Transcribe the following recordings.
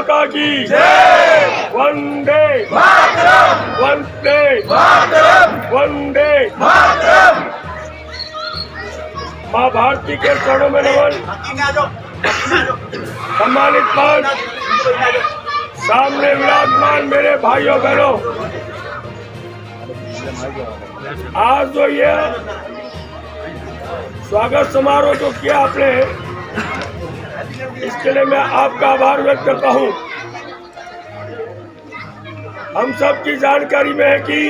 माता की जय। वंदे मातरम, वंदे मातरम, वंदे मातरम। माँ भारती के चरणों में नमन। सम्मानित मान, सामने विराजमान मेरे भाइयों बहनों, आज जो ये स्वागत समारोह जो किया आपने, इसके लिए मैं आपका आभार व्यक्त करता हूं। हम सब की जानकारी में है कि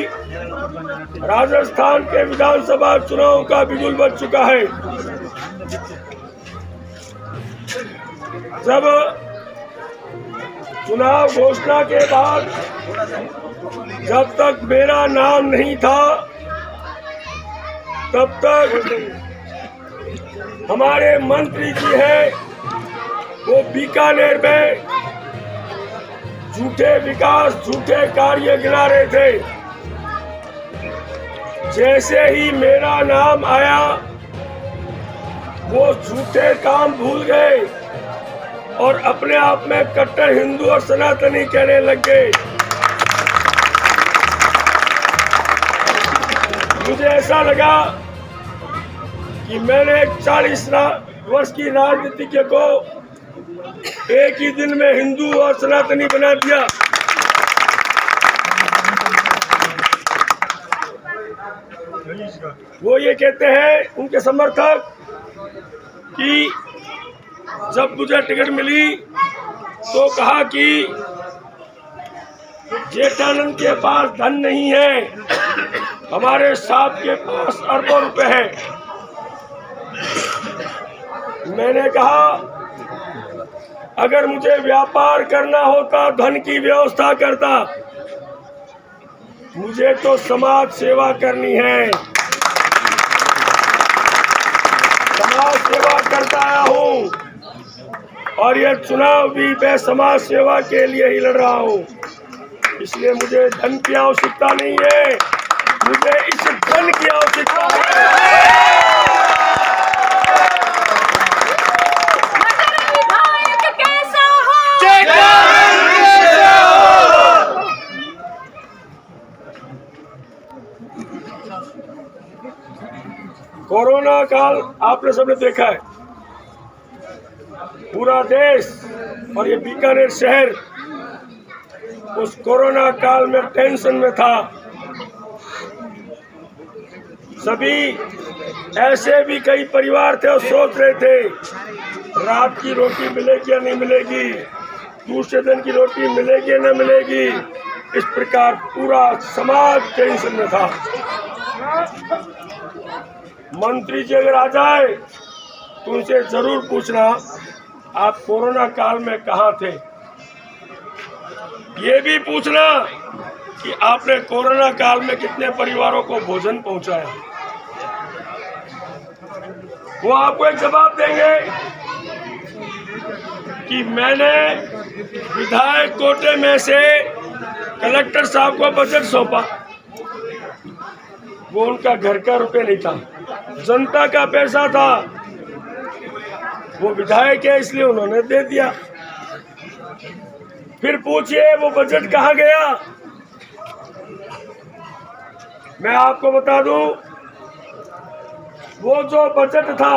राजस्थान के विधानसभा चुनाव का बिगुल बज चुका है। जब चुनाव घोषणा के बाद जब तक मेरा नाम नहीं था, तब तक हमारे मंत्री जी हैं, वो बीकानेर में झूठे विकास, झूठे कार्य गिना रहे थे। जैसे ही मेरा नाम आया, वो झूठे काम भूल गए और अपने आप में कट्टर हिंदू और सनातनी कहने लग गए। मुझे ऐसा लगा कि मैंने 40 वर्ष की राजनीति को एक ही दिन में हिंदू और सनातनी बना दिया। वो ये कहते हैं, उनके समर्थक, कि जब मुझे टिकट मिली तो कहा कि जेठानंद के पास धन नहीं है, हमारे साहब के पास अरबों रुपए हैं। मैंने कहा, अगर मुझे व्यापार करना होता, धन की व्यवस्था करता, मुझे तो समाज सेवा करनी है। समाज सेवा करता आया हूँ और यह चुनाव भी मैं समाज सेवा के लिए ही लड़ रहा हूँ। इसलिए मुझे धन की आवश्यकता नहीं है, मुझे इस धन की आवश्यकता है। कोरोना काल आपने सबने देखा है, पूरा देश और ये बीकानेर शहर उस कोरोना काल में टेंशन में था। सभी ऐसे भी कई परिवार थे और सोच रहे थे रात की रोटी मिलेगी या नहीं मिलेगी, दूसरे दिन की रोटी मिलेगी या नहीं मिलेगी। इस प्रकार पूरा समाज टेंशन में था। मंत्री जी अगर आ जाए तो उनसे जरूर पूछना, आप कोरोना काल में कहाँ थे। ये भी पूछना कि आपने कोरोना काल में कितने परिवारों को भोजन पहुंचाया। वो आपको एक जवाब देंगे कि मैंने विधायक कोटे में से कलेक्टर साहब को बजट सौंपा, वो उनका घर का रुपये नहीं था, जनता का पैसा था। वो विधायक है इसलिए उन्होंने दे दिया। फिर पूछिए वो बजट कहाँ गया। मैं आपको बता दूं, वो जो बजट था,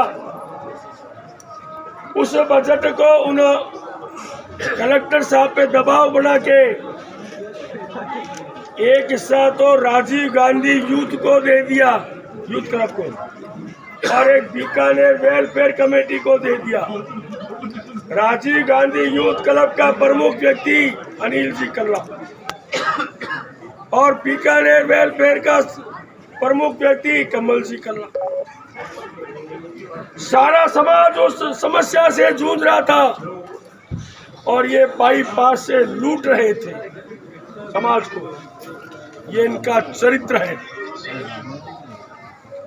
उस बजट को उन्होंने कलेक्टर साहब पे दबाव बना के एक हिस्सा तो राजीव गांधी यूथ को दे दिया, यूथ क्लब को, और एक बीकानेर वेलफेयर कमेटी को दे दिया। राजीव गांधी यूथ क्लब का प्रमुख व्यक्ति अनिल जी कल्ला और बीकानेर वेलफेयर का प्रमुख व्यक्ति कमल जी कल्ला। सारा समाज उस समस्या से जूझ रहा था और ये बाईपास से लूट रहे थे समाज को। ये इनका चरित्र है।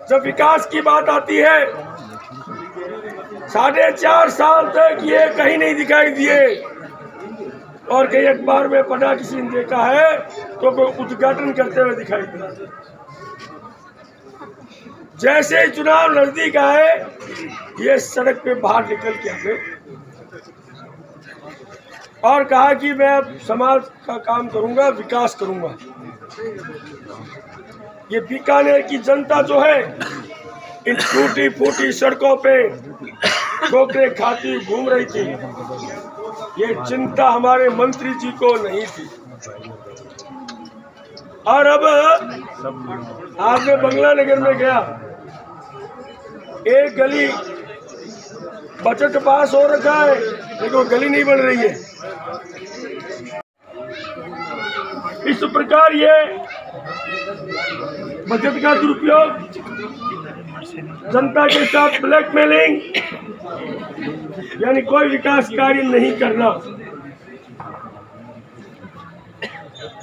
जब विकास की बात आती है, 4.5 साल तक ये कहीं नहीं दिखाई दिए और कई अखबार में पढ़ा, किसी ने देखा है तो कोई उद्घाटन करते हुए दिखाई दिया। जैसे ही चुनाव नजदीक आए, ये सड़क पे बाहर निकल के आए और कहा कि मैं अब समाज का काम करूंगा, विकास करूंगा। ये बीकानेर की जनता जो है इन टूटी फूटी सड़कों पे ठोकरे खाती घूम रही थी, ये चिंता हमारे मंत्री जी को नहीं थी। और अब आज मैं बंगला नगर में गया, एक गली बजट पास हो रखा है लेकिन वो गली नहीं बन रही है। इस प्रकार ये बजट का दुरुपयोग, जनता के साथ ब्लैकमेलिंग, यानी कोई विकास कार्य नहीं करना।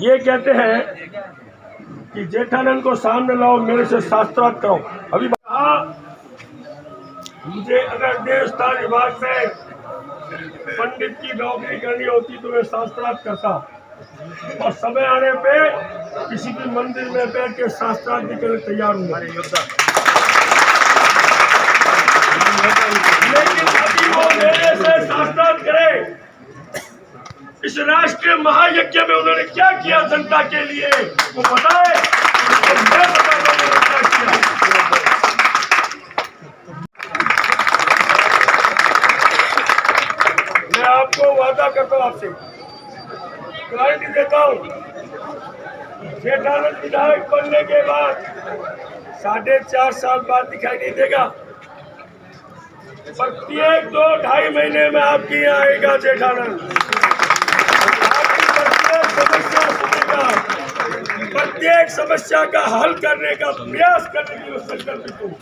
ये कहते हैं कि जेठानंद को सामने लाओ, मेरे से शास्त्रार्थ कराओ। अभी कहा मुझे अगर देवस्थान विभाग में पंडित की नौकरी करनी होती तो मैं शास्त्रार्थ करता, और समय आने पे किसी भी मंदिर में बैठ के शास्त्रार्थ भी करने तैयार हूँ। लेकिन अभी वो मेरे से शास्त्रार्थ करे। इस राष्ट्रीय महायज्ञ में उन्होंने क्या किया जनता के लिए वो बताए, तो मैं बता दूंगा क्या किया। मैं आपको वादा करता हूँ, आपसे गारंटी देता हूँ, जेठानंद विधायक बनने के बाद 4.5 साल बाद दिखाई नहीं देगा। प्रत्येक 2-2.5 महीने में आपके यहाँ आएगा जेठानंद, आपकी प्रत्येक समस्या सुनेगा, प्रत्येक समस्या का हल करने का प्रयास करने के लिए संकल्पित हूँ।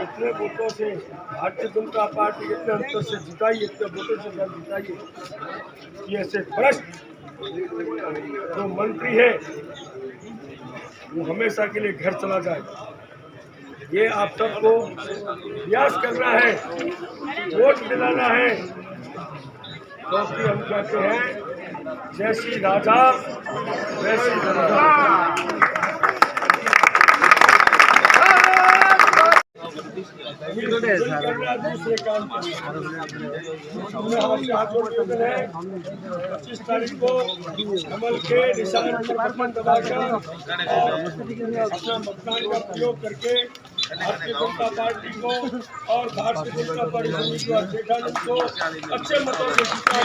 इतने वोटों से भारतीय जनता पार्टी इतने अंतर से जिताई, इतने वोटों से जिताई, ये ऐसे भ्रष्ट जो मंत्री है वो हमेशा के लिए घर चला जाए। ये आप सबको प्रयास करना है, वोट दिलाना है, क्योंकि हम कहते हैं जैसी राजा वैसी जनता। दूसरे काम है 25 तारीख को कमल के निशान पर बटन दबाकर अपना मतदान का प्रयोग करके भारतीय जनता पार्टी को और भारतीय जनता पार्टी उम्मीदवार जेठानंद को अच्छे मतों से जीता।